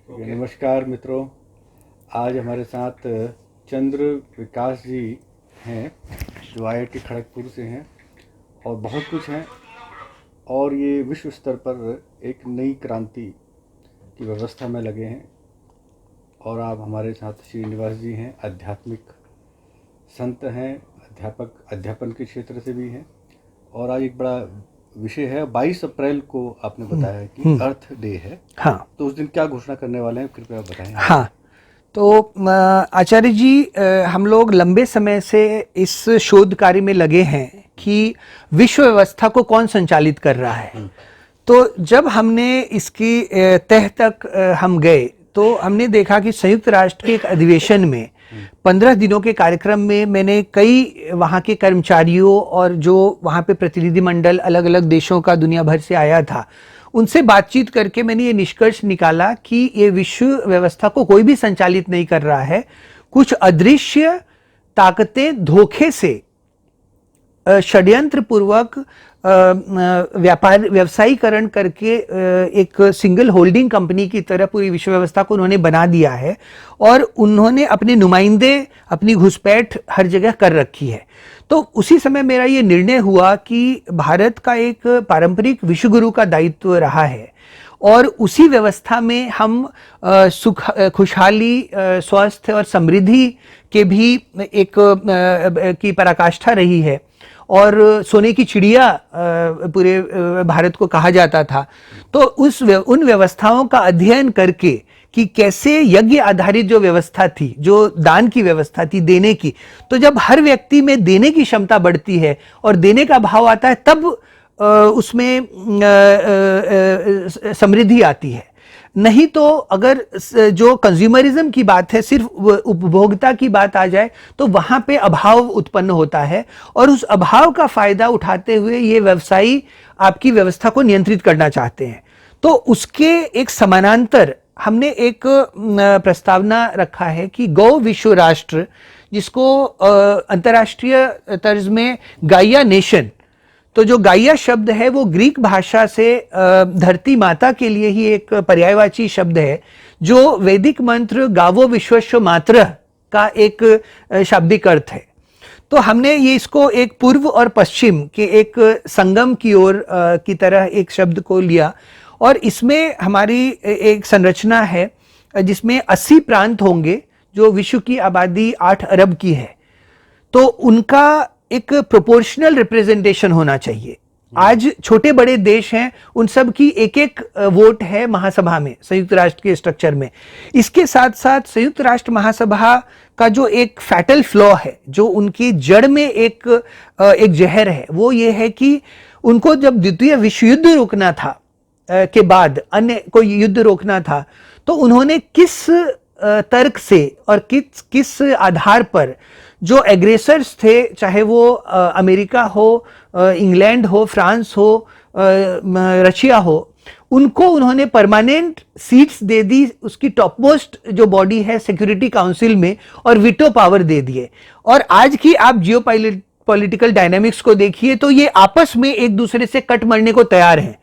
नमस्कार मित्रों। आज हमारे साथ चंद्र विकास जी हैं जो आईआईटी खड़गपुर से हैं और बहुत कुछ हैं और ये विश्व स्तर पर एक नई क्रांति की व्यवस्था में लगे हैं। और आप हमारे साथ श्रीनिवास जी हैं, आध्यात्मिक संत हैं, अध्यापन के क्षेत्र से भी हैं। और आज एक बड़ा विषय है, 22 अप्रैल को आपने बताया है कि अर्थ डे है। हाँ, तो उस दिन क्या घोषणा करने वाले हैं, कृपया बताएं। हाँ। तो आचार्य जी, हम लोग लंबे समय से इस शोध कार्य में लगे हैं कि विश्व व्यवस्था को कौन संचालित कर रहा है। तो जब हमने इसकी तह तक हम गए तो हमने देखा कि संयुक्त राष्ट्र के एक अधिवेशन में 15 दिनों के कार्यक्रम में मैंने कई वहाँ के कर्मचारियों और जो वहाँ पे प्रतिनिधिमंडल अलग अलग देशों का दुनिया भर से आया था, उनसे बातचीत करके मैंने ये निष्कर्ष निकाला कि ये विश्व व्यवस्था को कोई भी संचालित नहीं कर रहा है। कुछ अदृश्य ताकतें धोखे से षड्यंत्र पूर्वक व्यवसायीकरण करके एक सिंगल होल्डिंग कंपनी की तरह पूरी विश्व व्यवस्था को उन्होंने बना दिया है और उन्होंने अपने नुमाइंदे, अपनी घुसपैठ हर जगह कर रखी है। तो उसी समय मेरा ये निर्णय हुआ कि भारत का एक पारंपरिक विश्वगुरु का दायित्व रहा है और उसी व्यवस्था में हम सुख, खुशहाली, स्वास्थ्य और समृद्धि के भी एक की पराकाष्ठा रही है और सोने की चिड़िया पूरे भारत को कहा जाता था। तो उन व्यवस्थाओं का अध्ययन करके कि कैसे यज्ञ आधारित जो व्यवस्था थी, जो दान की व्यवस्था थी, देने की, तो जब हर व्यक्ति में देने की क्षमता बढ़ती है और देने का भाव आता है तब उसमें समृद्धि आती है। नहीं तो अगर जो कंज्यूमरिज्म की बात है, सिर्फ उपभोक्ता की बात आ जाए तो वहां पे अभाव उत्पन्न होता है और उस अभाव का फायदा उठाते हुए ये व्यवसायी आपकी व्यवस्था को नियंत्रित करना चाहते हैं। तो उसके एक समानांतर हमने एक प्रस्तावना रखा है कि गौ विश्व राष्ट्र, जिसको अंतर्राष्ट्रीय तर्ज में गाइया नेशन, तो जो गाइया शब्द है वो ग्रीक भाषा से धरती माता के लिए ही एक पर्यायवाची शब्द है, जो वैदिक मंत्र गावो विश्वस्व मातरः का एक शाब्दिक अर्थ है। तो हमने ये इसको एक पूर्व और पश्चिम के एक संगम की ओर की तरह एक शब्द को लिया और इसमें हमारी एक संरचना है जिसमें 80 प्रांत होंगे जो विश्व की आबादी 8 अरब की है। तो उनका एक प्रोपोर्शनल रिप्रेजेंटेशन होना चाहिए। आज छोटे बड़े देश हैं, उन सब की एक एक वोट है महासभा में, संयुक्त राष्ट्र के स्ट्रक्चर में। इसके साथ साथ संयुक्त राष्ट्र महासभा का जो एक फैटल फ्लॉ है, जो उनकी जड़ में एक जहर है, वो ये है कि उनको जब द्वितीय विश्व युद्ध रोकना था के बाद अन्य कोई युद्ध रोकना था, तो उन्होंने किस तर्क से और किस आधार पर जो एग्रेसर्स थे, चाहे वो अमेरिका हो, इंग्लैंड हो, फ्रांस हो, रशिया हो, उनको उन्होंने परमानेंट सीट्स दे दी उसकी टॉप मोस्ट जो बॉडी है सिक्योरिटी काउंसिल में और वीटो पावर दे दिए। और आज की आप जियो पॉलिटिकल डायनामिक्स को देखिए तो ये आपस में एक दूसरे से कट मरने को तैयार हैं।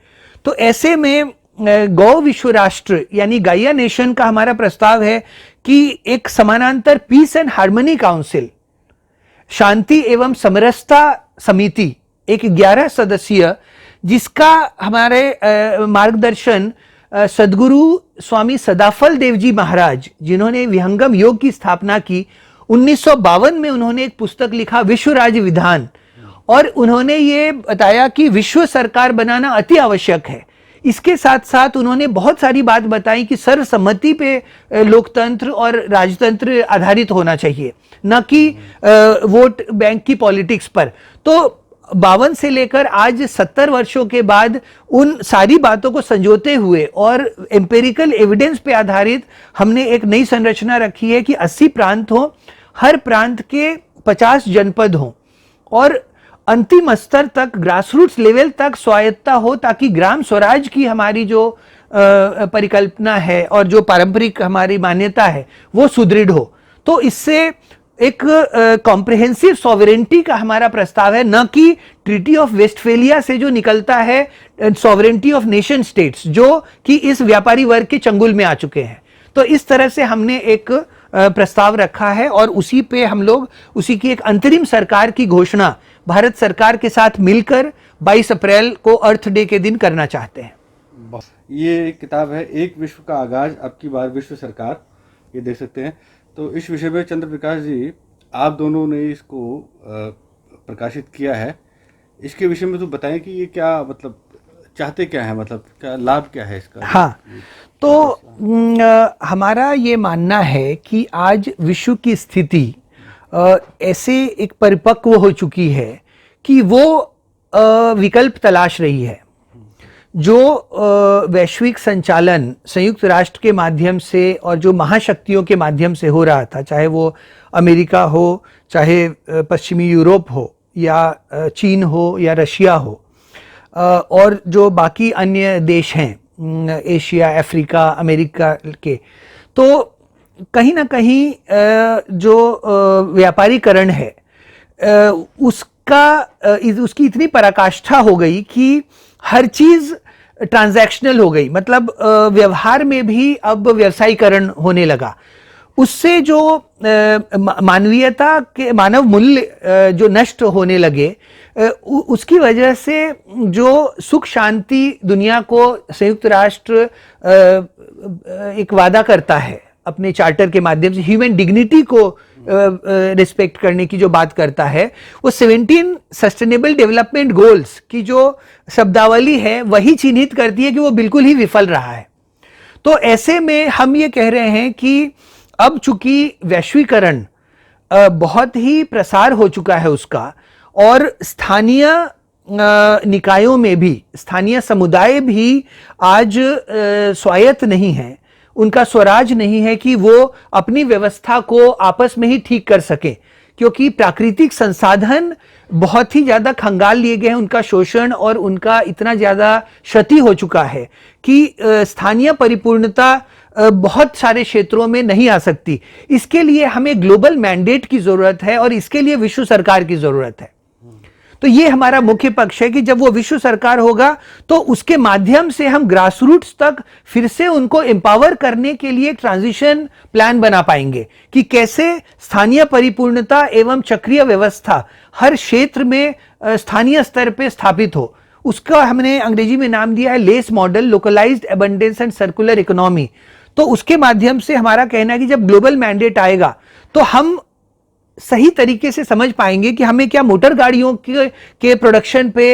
तो ऐसे में गौ विश्व राष्ट्र यानी गाइया नेशन का हमारा प्रस्ताव है कि एक समानांतर पीस एंड हार्मनी काउंसिल, शांति एवं समरसता समिति, एक 11 सदस्यीय, जिसका हमारे मार्गदर्शन सदगुरु स्वामी सदाफल देव जी महाराज, जिन्होंने विहंगम योग की स्थापना की, 1952 में उन्होंने एक पुस्तक लिखा विश्व राज्य विधान, और उन्होंने ये बताया कि विश्व सरकार बनाना अति आवश्यक है। इसके साथ साथ उन्होंने बहुत सारी बात बताई कि सर्वसम्मति पे लोकतंत्र और राजतंत्र आधारित होना चाहिए, न कि वोट बैंक की पॉलिटिक्स पर। तो 52 से लेकर आज 70 वर्षों के बाद उन सारी बातों को संजोते हुए और एम्पेरिकल एविडेंस पे आधारित हमने एक नई संरचना रखी है कि 80 प्रांत हो, हर प्रांत के 50 जनपद हो और अंतिम स्तर तक, ग्रासरूट्स लेवल तक स्वायत्ता हो, ताकि ग्राम स्वराज की हमारी जो परिकल्पना है और जो पारंपरिक हमारी मान्यता है वो सुदृढ़ हो। तो इससे एक कॉम्प्रिहेंसिव सॉवरेंटी का हमारा प्रस्ताव है, न कि ट्रीटी ऑफ वेस्टफेलिया से जो निकलता है सॉवरेंटी ऑफ नेशन स्टेट्स, जो कि इस व्यापारी वर्ग के चंगुल में आ चुके हैं। तो इस तरह से हमने एक प्रस्ताव रखा है और उसी पे हम लोग उसी की एक अंतरिम सरकार की घोषणा भारत सरकार के साथ मिलकर 22 अप्रैल को अर्थ डे के दिन करना चाहते हैं। ये एक किताब है, एक विश्व का आगाज, अब की बार विश्व सरकार, ये देख सकते हैं। तो इस विषय में चंद्र प्रकाश जी, आप दोनों ने इसको प्रकाशित किया है, इसके विषय में तो बताएं कि ये क्या मतलब चाहते क्या है, मतलब क्या लाभ क्या है इसका। हाँ, तो हमारा ये मानना है कि आज विश्व की स्थिति ऐसे एक परिपक्व हो चुकी है कि वो विकल्प तलाश रही है। जो वैश्विक संचालन संयुक्त राष्ट्र के माध्यम से और जो महाशक्तियों के माध्यम से हो रहा था, चाहे वो अमेरिका हो, चाहे पश्चिमी यूरोप हो, या चीन हो, या रशिया हो, और जो बाकी अन्य देश हैं एशिया, अफ्रीका, अमेरिका के, तो कहीं ना कहीं जो व्यापारीकरण है उसकी इतनी पराकाष्ठा हो गई कि हर चीज ट्रांजैक्शनल हो गई, मतलब व्यवहार में भी अब व्यवसायीकरण होने लगा। उससे जो मानवीयता के मानव मूल्य जो नष्ट होने लगे, उसकी वजह से जो सुख शांति दुनिया को संयुक्त राष्ट्र एक वादा करता है अपने चार्टर के माध्यम से, ह्यूमन डिग्निटी को रिस्पेक्ट करने की जो बात करता है, वो 17 सस्टेनेबल डेवलपमेंट गोल्स की जो शब्दावली है वही चिन्हित करती है कि वो बिल्कुल ही विफल रहा है। तो ऐसे में हम ये कह रहे हैं कि अब चूंकि वैश्वीकरण बहुत ही प्रसार हो चुका है उसका, और स्थानीय निकायों में भी, स्थानीय समुदाय भी आज स्वायत्त नहीं है, उनका स्वराज नहीं है कि वो अपनी व्यवस्था को आपस में ही ठीक कर सके, क्योंकि प्राकृतिक संसाधन बहुत ही ज्यादा खंगाल लिए गए हैं, उनका शोषण और उनका इतना ज्यादा क्षति हो चुका है कि स्थानीय परिपूर्णता बहुत सारे क्षेत्रों में नहीं आ सकती। इसके लिए हमें ग्लोबल मैंडेट की जरूरत है और इसके लिए विश्व सरकार की जरूरत है। तो ये हमारा मुख्य पक्ष है कि जब वो विश्व सरकार होगा तो उसके माध्यम से हम ग्रासरूट्स तक फिर से उनको एम्पावर करने के लिए ट्रांजिशन प्लान बना पाएंगे कि कैसे स्थानीय परिपूर्णता एवं चक्रीय व्यवस्था हर क्षेत्र में स्थानीय स्तर पे स्थापित हो। उसका हमने अंग्रेजी में नाम दिया है less model, localised abundance and circular economy. तो उसके माध्यम से हमारा कहना है कि जब ग्लोबल मैंडेट आएगा तो हम सही तरीके से समझ पाएंगे कि हमें क्या मोटर गाड़ियों के प्रोडक्शन पे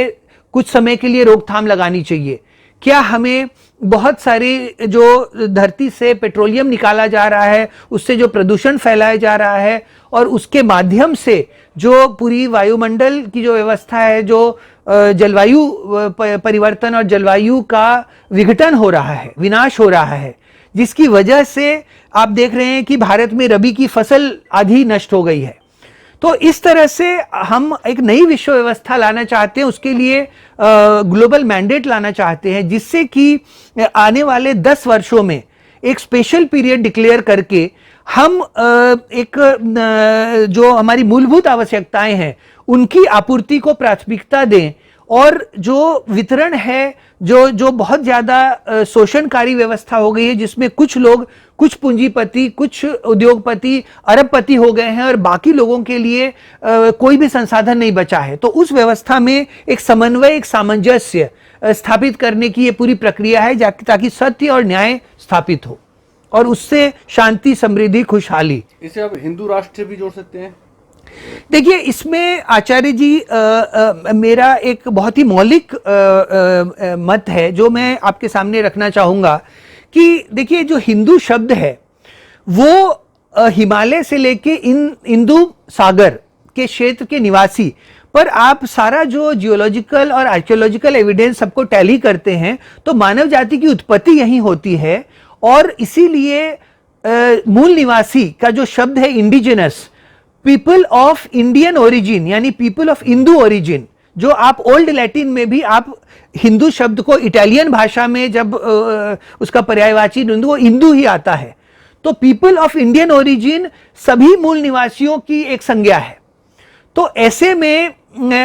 कुछ समय के लिए रोकथाम लगानी चाहिए, क्या हमें बहुत सारे जो धरती से पेट्रोलियम निकाला जा रहा है उससे जो प्रदूषण फैलाया जा रहा है और उसके माध्यम से जो पूरी वायुमंडल की जो व्यवस्था है, जो जलवायु परिवर्तन और जलवायु का विघटन हो रहा है, विनाश हो रहा है, जिसकी वजह से आप देख रहे हैं कि भारत में रबी की फसल आधी नष्ट हो गई है। तो इस तरह से हम एक नई विश्व व्यवस्था लाना चाहते हैं, उसके लिए ग्लोबल मैंडेट लाना चाहते हैं, जिससे कि आने वाले 10 वर्षों में एक स्पेशल पीरियड डिक्लेयर करके हम एक जो हमारी मूलभूत आवश्यकताएं हैं उनकी आपूर्ति को प्राथमिकता दें, और जो वितरण है, जो बहुत ज्यादा शोषणकारी व्यवस्था हो गई है, जिसमें कुछ लोग, कुछ पूंजीपति, कुछ उद्योगपति अरबपति हो गए हैं और बाकी लोगों के लिए कोई भी संसाधन नहीं बचा है, तो उस व्यवस्था में एक समन्वय, एक सामंजस्य स्थापित करने की ये पूरी प्रक्रिया है ताकि सत्य और न्याय स्थापित हो और उससे शांति, समृद्धि, खुशहाली। इसे आप हिंदू राष्ट्र भी जोड़ सकते हैं। देखिए, इसमें आचार्य जी मेरा एक बहुत ही मौलिक मत है जो मैं आपके सामने रखना चाहूंगा कि देखिए, जो हिंदू शब्द है वो हिमालय से लेके हिंदू सागर के क्षेत्र के निवासी, पर आप सारा जो जियोलॉजिकल और आर्कियोलॉजिकल एविडेंस सबको टैली करते हैं तो मानव जाति की उत्पत्ति यहीं होती है, और इसीलिए मूल निवासी का जो शब्द है indigenous, people of Indian origin, यानी पीपल ऑफ हिंदू ओरिजिन, जो आप ओल्ड लैटिन में भी आप हिंदू शब्द को इटालियन भाषा में जब उसका पर्यायवाची हिंदू, वो हिंदू ही आता है। तो पीपल ऑफ इंडियन ओरिजिन सभी मूल निवासियों की एक संज्ञा है। तो ऐसे में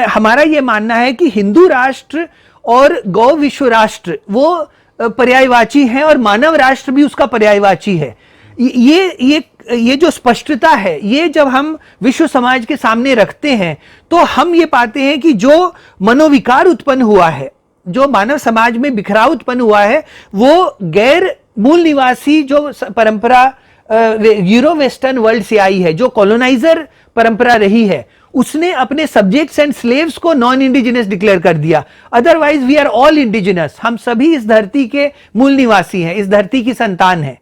हमारा यह मानना है कि हिंदू राष्ट्र और गौ विश्व राष्ट्र वो पर्यायवाची हैं और मानव राष्ट्र भी उसका पर्यायवाची है। ये जो स्पष्टता है, ये जब हम विश्व समाज के सामने रखते हैं तो हम ये पाते हैं कि जो मनोविकार उत्पन्न हुआ है, जो मानव समाज में बिखराव उत्पन्न हुआ है, वो गैर मूल निवासी जो परंपरा यूरो वेस्टर्न वर्ल्ड से आई है, जो कॉलोनाइजर परंपरा रही है, उसने अपने सब्जेक्ट्स एंड स्लेव्स को नॉन इंडिजिनस डिक्लेयर कर दिया। Otherwise we are all indigenous, हम सभी इस धरती के मूल निवासी हैं, इस धरती की संतान हैं।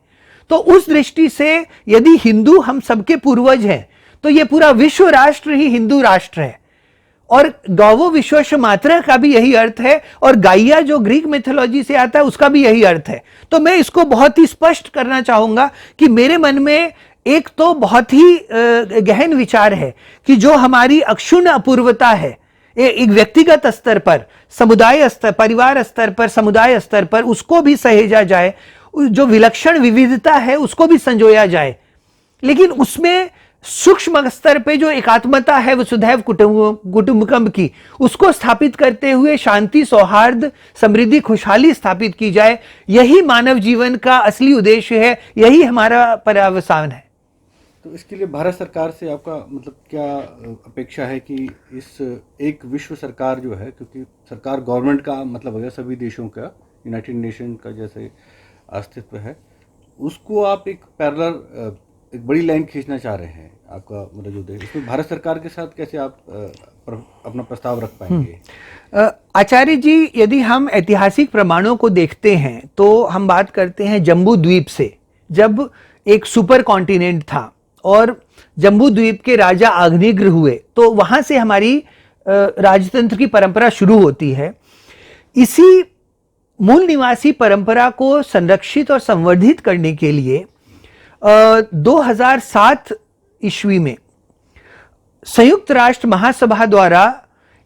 तो उस दृष्टि से यदि हिंदू हम सबके पूर्वज हैं तो ये पूरा विश्व राष्ट्र ही हिंदू राष्ट्र है। और गौवो विश्वस्य मातरः का भी यही अर्थ है, और गाइया जो ग्रीक मिथोलॉजी से आता है उसका भी यही अर्थ है। तो मैं इसको बहुत ही स्पष्ट करना चाहूंगा कि मेरे मन में एक तो बहुत ही गहन विचार है कि जो हमारी अक्षुण्ण अपूर्वता है, एक व्यक्तिगत स्तर पर, समुदाय स्तर, परिवार स्तर पर, समुदाय स्तर पर, उसको भी सहेजा जाए, जो विलक्षण विविधता है उसको भी संजोया जाए, लेकिन उसमें सूक्ष्म स्तर पे जो एकात्मता है वसुधैव कुटुंबकम की, उसको स्थापित करते हुए शांति, सौहार्द, समृद्धि, खुशहाली स्थापित की जाए। यही मानव जीवन का असली उद्देश्य है, यही हमारा पर्यावसान है। तो इसके लिए भारत सरकार से आपका मतलब क्या अपेक्षा है कि इस एक विश्व सरकार जो है, क्योंकि सरकार गवर्नमेंट का मतलब है सभी देशों का, यूनाइटेड नेशन का जैसे अस्तित्व है, उसको आप एक पैरेलल एक बड़ी लाइन खींचना चाह रहे हैं, आपका मतलब जो देश, इसमें भारत सरकार के साथ कैसे आप अपना प्रस्ताव रख पाएंगे? आचार्य जी, यदि हम ऐतिहासिक प्रमाणों को देखते हैं तो हम बात करते हैं जम्बू द्वीप से। जब एक सुपर कॉन्टिनेंट था और जम्बू द्वीप के राजा अग्निग्र हुए, तो वहां से हमारी राजतंत्र की परंपरा शुरू होती है। इसी मूल निवासी परंपरा को संरक्षित और संवर्धित करने के लिए 2007 ईस्वी में संयुक्त राष्ट्र महासभा द्वारा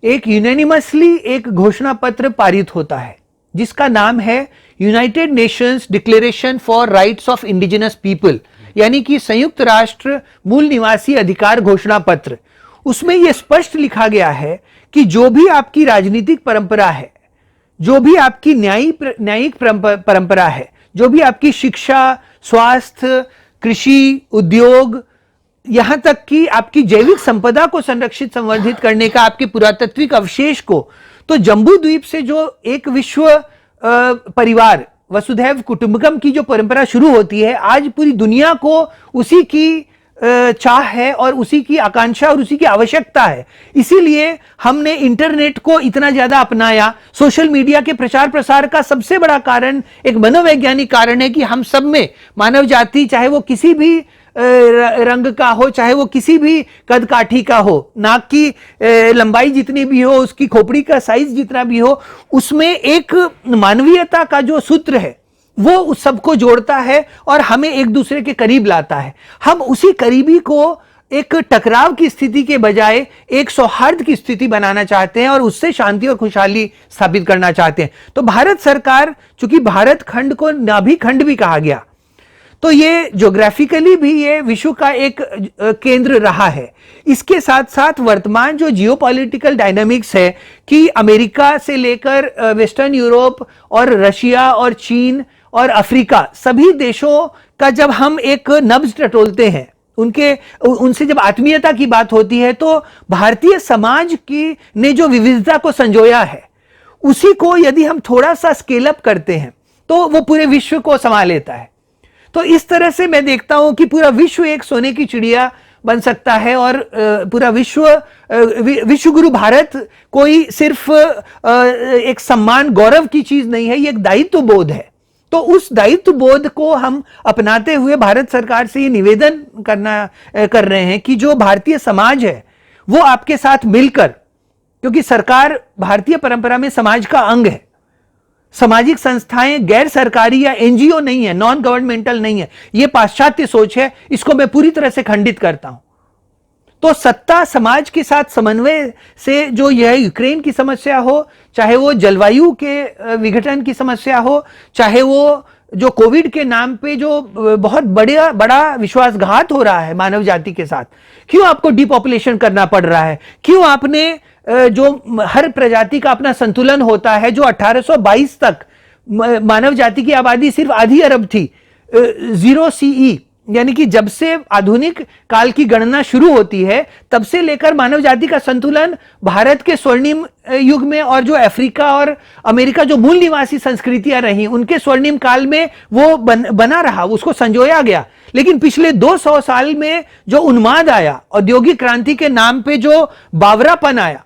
एक यूनानिमसली एक घोषणा पत्र पारित होता है, जिसका नाम है United Nations declaration for rights of indigenous people, यानी कि संयुक्त राष्ट्र मूल निवासी अधिकार घोषणा पत्र। उसमें यह स्पष्ट लिखा गया है कि जो भी आपकी राजनीतिक परंपरा है, जो भी आपकी न्यायिक परंपरा है, जो भी आपकी शिक्षा, स्वास्थ्य, कृषि, उद्योग, यहां तक कि आपकी जैविक संपदा को संरक्षित संवर्धित करने का, आपके पुरातात्विक अवशेष को, तो जम्बू द्वीप से जो एक विश्व परिवार वसुधैव कुटुंबकम की जो परंपरा शुरू होती है, आज पूरी दुनिया को उसी की चाह है और उसी की आकांक्षा और उसी की आवश्यकता है। इसीलिए हमने इंटरनेट को इतना ज्यादा अपनाया। सोशल मीडिया के प्रचार प्रसार का सबसे बड़ा कारण एक मनोवैज्ञानिक कारण है कि हम सब में मानव जाति, चाहे वो किसी भी रंग का हो, चाहे वो किसी भी कद काठी का हो, नाक की लंबाई जितनी भी हो, उसकी खोपड़ी का साइज जितना भी हो, उसमें एक मानवीयता का जो सूत्र है वो उस सबको जोड़ता है और हमें एक दूसरे के करीब लाता है। हम उसी करीबी को एक टकराव की स्थिति के बजाय एक सौहार्द की स्थिति बनाना चाहते हैं और उससे शांति और खुशहाली स्थापित करना चाहते हैं। तो भारत सरकार, चूंकि भारत खंड को नाभि खंड भी कहा गया, तो ये ज्योग्राफिकली भी ये विश्व का एक केंद्र रहा है। इसके साथ साथ वर्तमान जो जियोपॉलिटिकल डायनामिक्स है कि अमेरिका से लेकर वेस्टर्न यूरोप और रशिया और चीन और अफ्रीका, सभी देशों का जब हम एक नब्ज टटोलते हैं, उनसे जब आत्मीयता की बात होती है, तो भारतीय समाज की ने जो विविधता को संजोया है, उसी को यदि हम थोड़ा सा स्केल अप करते हैं तो वो पूरे विश्व को संभाल लेता है। तो इस तरह से मैं देखता हूं कि पूरा विश्व एक सोने की चिड़िया बन सकता है और पूरा विश्व गुरु भारत कोई सिर्फ एक सम्मान गौरव की चीज नहीं है, ये एक दायित्व बोध है। तो उस दायित्व बोध को हम अपनाते हुए भारत सरकार से ये निवेदन कर रहे हैं कि जो भारतीय समाज है वो आपके साथ मिलकर, क्योंकि सरकार भारतीय परंपरा में समाज का अंग है, सामाजिक संस्थाएं गैर सरकारी या एनजीओ नहीं है, नॉन गवर्नमेंटल नहीं है, यह पाश्चात्य सोच है, इसको मैं पूरी तरह से खंडित करता हूं। तो सत्ता समाज के साथ समन्वय से, जो यह यूक्रेन की समस्या हो, चाहे वो जलवायु के विघटन की समस्या हो, चाहे वो जो कोविड के नाम पे जो बहुत बड़ा विश्वासघात हो रहा है मानव जाति के साथ, क्यों आपको डिपॉपुलेशन करना पड़ रहा है, क्यों आपने जो हर प्रजाति का अपना संतुलन होता है, जो 1822 तक मानव जाति की आबादी सिर्फ आधी अरब थी, 0 CE, यानी कि जब से आधुनिक काल की गणना शुरू होती है तब से लेकर मानव जाति का संतुलन भारत के स्वर्णिम युग में और जो अफ्रीका और अमेरिका जो मूल निवासी संस्कृतियां रही उनके स्वर्णिम काल में वो बना रहा, उसको संजोया गया। लेकिन पिछले 200 साल में जो उन्माद आया, औद्योगिक क्रांति के नाम पे जो बावरापन आया,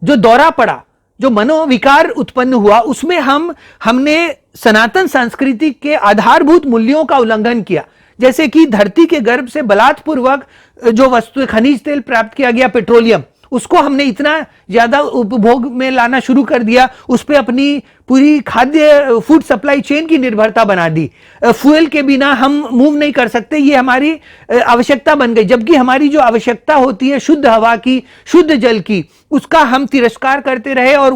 जो दौरा पड़ा, जो मनोविकार उत्पन्न हुआ, उसमें हमने सनातन संस्कृति के आधारभूत मूल्यों का उल्लंघन किया। जैसे कि धरती के गर्भ से बलात्पूर्वक जो वस्तु खनिज तेल प्राप्त किया गया, पेट्रोलियम, उसको हमने इतना ज्यादा उपभोग में लाना शुरू कर दिया, उस पर अपनी पूरी खाद्य फूड सप्लाई चेन की निर्भरता बना दी। फ्यूल के बिना हम मूव नहीं कर सकते, ये हमारी आवश्यकता बन गई। जबकि हमारी जो आवश्यकता होती है शुद्ध हवा की, शुद्ध जल की, उसका हम तिरस्कार करते रहे और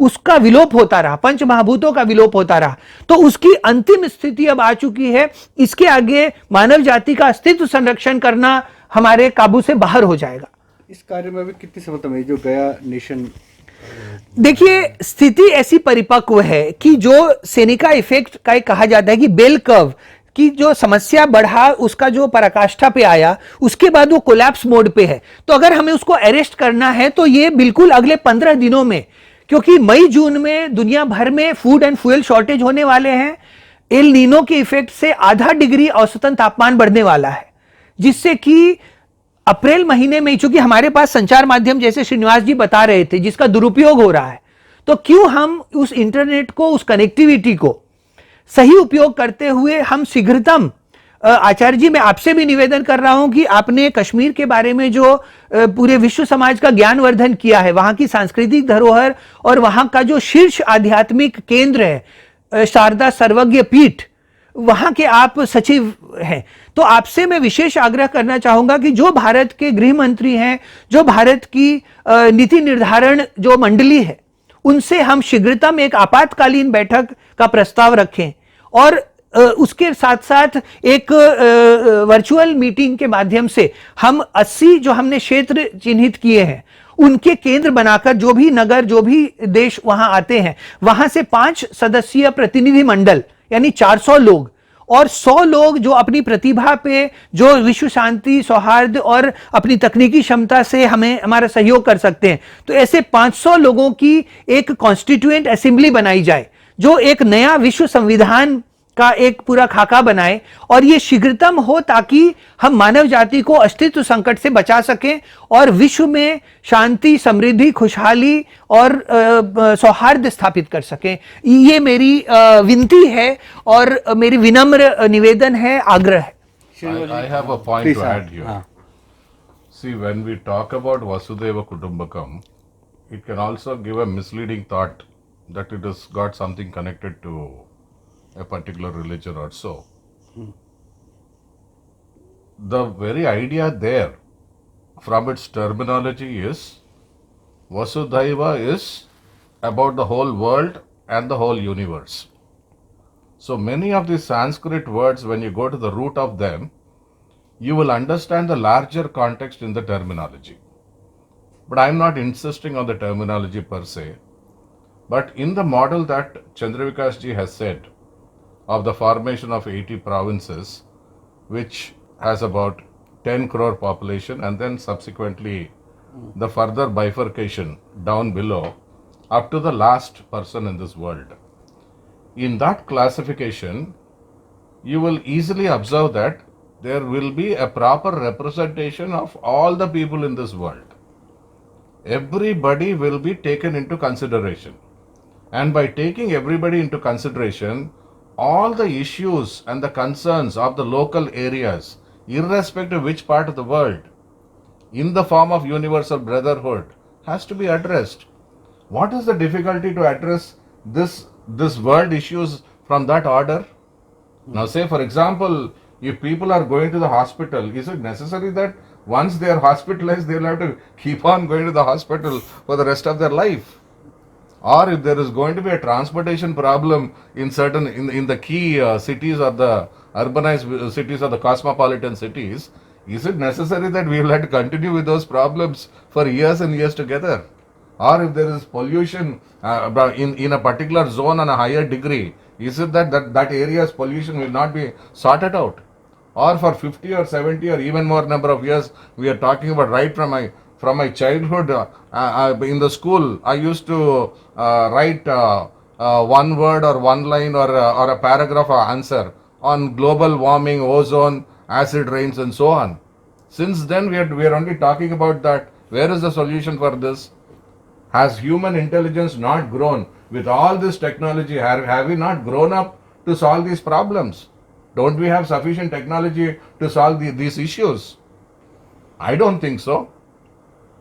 उसका विलोप होता रहा, पंच महाभूतों का विलोप होता रहा। तो उसकी अंतिम स्थिति अब आ चुकी है। इसके आगे मानव जाति का अस्तित्व संरक्षण करना हमारे काबू से बाहर हो जाएगा। इस कार्य में अभी कितनी सफलता मिली जो गया नेशन? देखिए, स्थिति ऐसी परिपक्व है कि जो सेनेका इफेक्ट का कहा जाता है कि बेल कर्व की जो समस्या बढ़ा, उसका जो पराकाष्ठा पे आया, उसके बाद वो कोलैप्स मोड पे है। तो अगर हमें उसको अरेस्ट करना है तो ये बिल्कुल अगले 15 दिनों में, क्योंकि मई जून में दुनिया भर में फूड एंड फ्यूल शॉर्टेज होने वाले हैं। एल नीनो के इफेक्ट से आधा डिग्री औसतन तापमान बढ़ने वाला है, जिससे कि अप्रैल महीने में, चूंकि हमारे पास संचार माध्यम जैसे श्रीनिवास जी बता रहे थे जिसका दुरुपयोग हो रहा है, तो क्यों हम उस इंटरनेट को, उस कनेक्टिविटी को सही उपयोग करते हुए हम शीघ्रतम, आचार्य जी मैं आपसे भी निवेदन कर रहा हूं कि आपने कश्मीर के बारे में जो पूरे विश्व समाज का ज्ञानवर्धन किया है, वहां की सांस्कृतिक धरोहर और वहां का जो शीर्ष आध्यात्मिक केंद्र है शारदा सर्वज्ञ पीठ, वहां के आप सचिव हैं, तो आपसे मैं विशेष आग्रह करना चाहूंगा कि जो भारत के गृह मंत्री हैं, जो भारत की नीति निर्धारण जो मंडली है, उनसे हम शीघ्रतम एक आपातकालीन बैठक का प्रस्ताव रखें और उसके साथ साथ एक वर्चुअल मीटिंग के माध्यम से हम 80 जो हमने क्षेत्र चिन्हित किए हैं उनके केंद्र बनाकर, जो भी नगर, जो भी देश वहां आते हैं, वहां से 5 सदस्यीय प्रतिनिधि मंडल यानी 400 लोग और 100 लोग जो अपनी प्रतिभा पे, जो विश्व शांति, सौहार्द और अपनी तकनीकी क्षमता से हमें हमारा सहयोग कर सकते हैं। तो ऐसे 500 लोगों की एक कॉन्स्टिट्यूएंट असेंबली बनाई जाए जो एक नया विश्व संविधान का एक पूरा खाका बनाए और ये शीघ्रतम हो ताकि हम मानव जाति को अस्तित्व संकट से बचा सकें और विश्व में शांति, समृद्धि, खुशहाली और सौहार्द स्थापित कर सकें। ये मेरी विनती है और मेरी विनम्र निवेदन है, आग्रह है। I have a point Please, to add here. हाँ। See, when we talk about Vasudeva Kutumbakam, it can also give a misleading thought that it has got something connected to a particular religion or so. The very idea there, from its terminology, is Vasudhaiva is about the whole world and the whole universe. So many of these Sanskrit words, when you go to the root of them, you will understand the larger context in the terminology. But I am not insisting on the terminology per se. But in the model that Chandravikas ji has said, of the formation of 80 provinces, which has about 10 crore population, and then subsequently the further bifurcation down below up to the last person in this world. In that classification, you will easily observe that there will be a proper representation of all the people in this world. Everybody will be taken into consideration. And by taking everybody into consideration, all the issues and the concerns of the local areas, irrespective of which part of the world, in the form of universal brotherhood, has to be addressed. What is the difficulty to address this world issues from that order? Now say, for example, if people are going to the hospital, is it necessary that once they are hospitalized, they will have to keep on going to the hospital for the rest of their life? Or if there is going to be a transportation problem in certain, in the key cities or the urbanized cities or the cosmopolitan cities, is it necessary that we will have to continue with those problems for years and years together? or if there is pollution in a particular zone on a higher degree, is it that area's pollution will not be sorted out? Or for 50 or 70 or even more number of years, we are talking about right from my childhood. In the school, I used to write one word or one line or a paragraph or answer on global warming, ozone, acid rains, and so on. Since then, we are only talking about that. Where is the solution for this? Has human intelligence not grown with all this technology? Have we not grown up to solve these problems? Don't we have sufficient technology to solve these issues? I don't think so.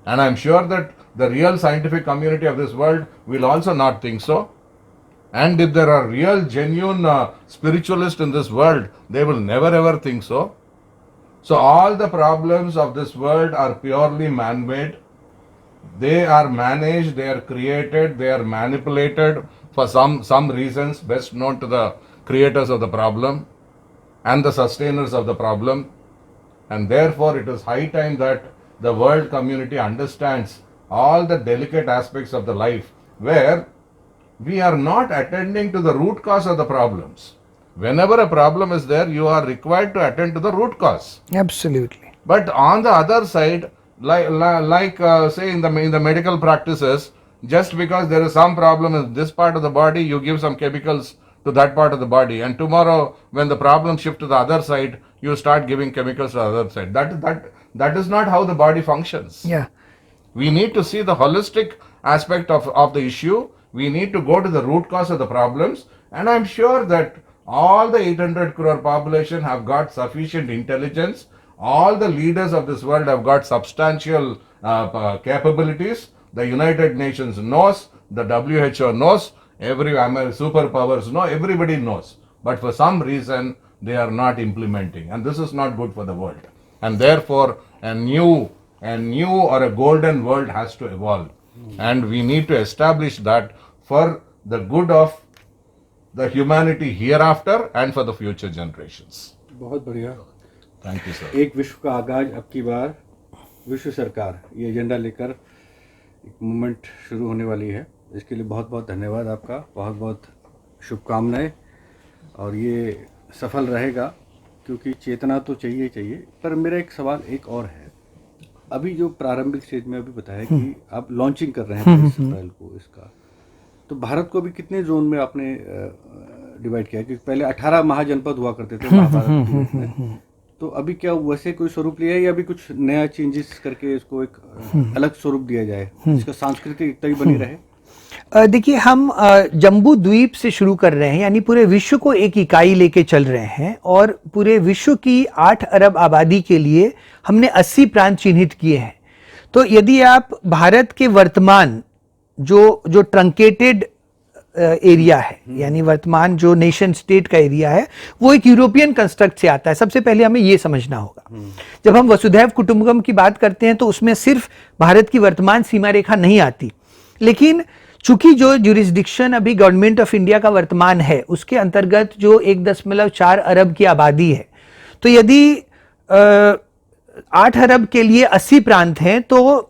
And I'm sure that the real scientific community of this world will also not think so. And if there are real, genuine spiritualists in this world, they will never ever think so. So all the problems of this world are purely man-made. They are managed, they are created, they are manipulated for some reasons best known to the creators of the problem and the sustainers of the problem. And therefore it is high time that the world community understands all the delicate aspects of the life where we are not attending to the root cause of the problems. Whenever a problem is there, you are required to attend to the root cause. Absolutely. But on the other side, say in the medical practices, just because there is some problem in this part of the body, you give some chemicals to that part of the body, and tomorrow when the problem shifts to the other side, you start giving chemicals to the other side. That is not how the body functions. Yeah. We need to see the holistic aspect of the issue. We need to go to the root cause of the problems, and I'm sure that all the 800 crore population have got sufficient intelligence. All the leaders of this world have got substantial capabilities. The United Nations knows, the WHO knows, every superpowers know, everybody knows. But for some reason, they are not implementing. And this is not good for the world. And therefore, a new or a golden world has to evolve. And we need to establish that for the good of the humanity hereafter and for the future generations. बहुत बढ़िया. Thank you, sir. एक विश्व का आगाज अब की बार विश्व सरकार ये एजेंडा लेकर एक मूवमेंट शुरू होने वाली है. इसके लिए बहुत बहुत धन्यवाद आपका, बहुत बहुत शुभकामनाएं. और ये सफल रहेगा क्योंकि चेतना तो चाहिए चाहिए. पर मेरा एक सवाल एक और है. अभी जो प्रारंभिक स्टेज में अभी बताया कि आप लॉन्चिंग कर रहे हैं 22 अप्रैल को इसका, तो भारत को अभी कितने जोन में आपने डिवाइड किया? क्योंकि पहले 18 महाजनपद हुआ करते थे महाभारत में, तो अभी क्या वैसे कोई स्वरूप लिया है या अभी कुछ नया चेंजेस करके इसको एक अलग स्वरूप दिया जाए जिसका सांस्कृतिक एकता भी बनी रहे? देखिए, हम जम्बू द्वीप से शुरू कर रहे हैं, यानी पूरे विश्व को एक इकाई लेके चल रहे हैं और पूरे विश्व की 8 अरब आबादी के लिए हमने 80 प्रांत चिन्हित किए हैं. तो यदि आप भारत के वर्तमान जो ट्रंकेटेड एरिया है, यानी वर्तमान जो नेशन स्टेट का एरिया है, वो एक यूरोपियन कंस्ट्रक्ट से आता है. सबसे पहले हमें ये समझना होगा. जब हम वसुधैव कुटुंबकम की बात करते हैं तो उसमें सिर्फ भारत की वर्तमान सीमा रेखा नहीं आती, लेकिन चूंकि जो ज्यूरिसडिक्शन अभी गवर्नमेंट ऑफ इंडिया का वर्तमान है उसके अंतर्गत जो 1.4 अरब की आबादी है, तो यदि 8 अरब के लिए 80 प्रांत हैं तो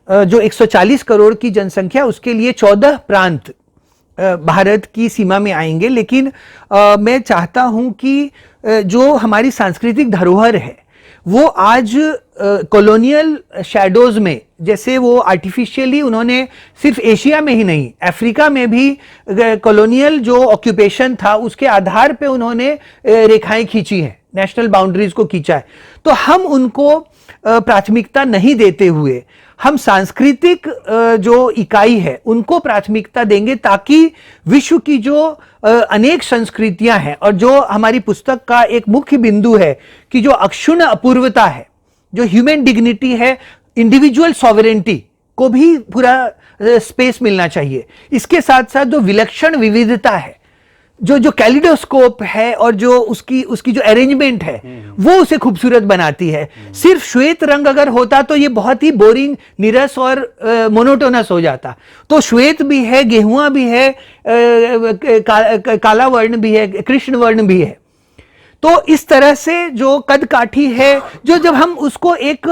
जो 140 करोड़ की जनसंख्या उसके लिए 14 प्रांत भारत की सीमा में आएंगे. लेकिन मैं चाहता हूं कि जो हमारी सांस्कृतिक धरोहर है वो आज कॉलोनियल शैडोज में, जैसे वो आर्टिफिशियली उन्होंने सिर्फ एशिया में ही नहीं अफ्रीका में भी कॉलोनियल जो ऑक्यूपेशन था उसके आधार पे उन्होंने रेखाएं खींची हैं, नेशनल बाउंड्रीज को खींचा है. तो हम उनको प्राथमिकता नहीं देते हुए हम सांस्कृतिक जो इकाई है उनको प्राथमिकता देंगे, ताकि विश्व की जो अनेक संस्कृतियां हैं और जो हमारी पुस्तक का एक मुख्य बिंदु है कि जो अक्षुण्ण अपूर्वता है, जो ह्यूमन डिग्निटी है, इंडिविजुअल सॉवरेंटी को भी पूरा स्पेस मिलना चाहिए. इसके साथ साथ जो विलक्षण विविधता है, जो कैलिडोस्कोप है और जो उसकी जो अरेंजमेंट है वो उसे खूबसूरत बनाती है. सिर्फ श्वेत रंग अगर होता तो ये बहुत ही बोरिंग, नीरस और मोनोटोनस हो जाता. तो श्वेत भी है, गेहुआ भी है, काला वर्ण भी है, कृष्ण वर्ण भी है. तो इस तरह से जो कद काठी है, जो जब हम उसको एक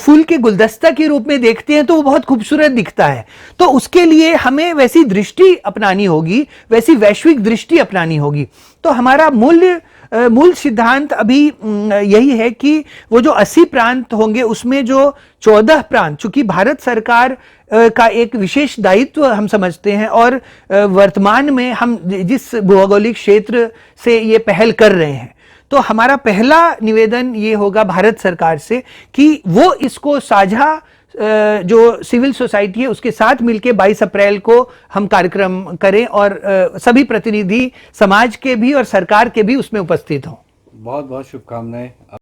फूल के गुलदस्ता के रूप में देखते हैं तो वो बहुत खूबसूरत दिखता है। तो उसके लिए हमें वैसी दृष्टि अपनानी होगी, वैसी वैश्विक दृष्टि अपनानी होगी। तो हमारा मूल सिद्धांत अभी यही है कि वो जो 80 प्रांत होंगे उसमें जो 14 प्रांत, चूंकि भारत सरकार का एक विशेष दायित्व हम समझते हैं और वर्तमान में हम जिस भौगोलिक क्षेत्र से ये पहल कर रहे हैं, तो हमारा पहला निवेदन ये होगा भारत सरकार से कि वो इसको साझा जो सिविल सोसाइटी है उसके साथ मिलकर 22 अप्रैल को हम कार्यक्रम करें और सभी प्रतिनिधि समाज के भी और सरकार के भी उसमें उपस्थित हों। बहुत बहुत शुभकामनाएं।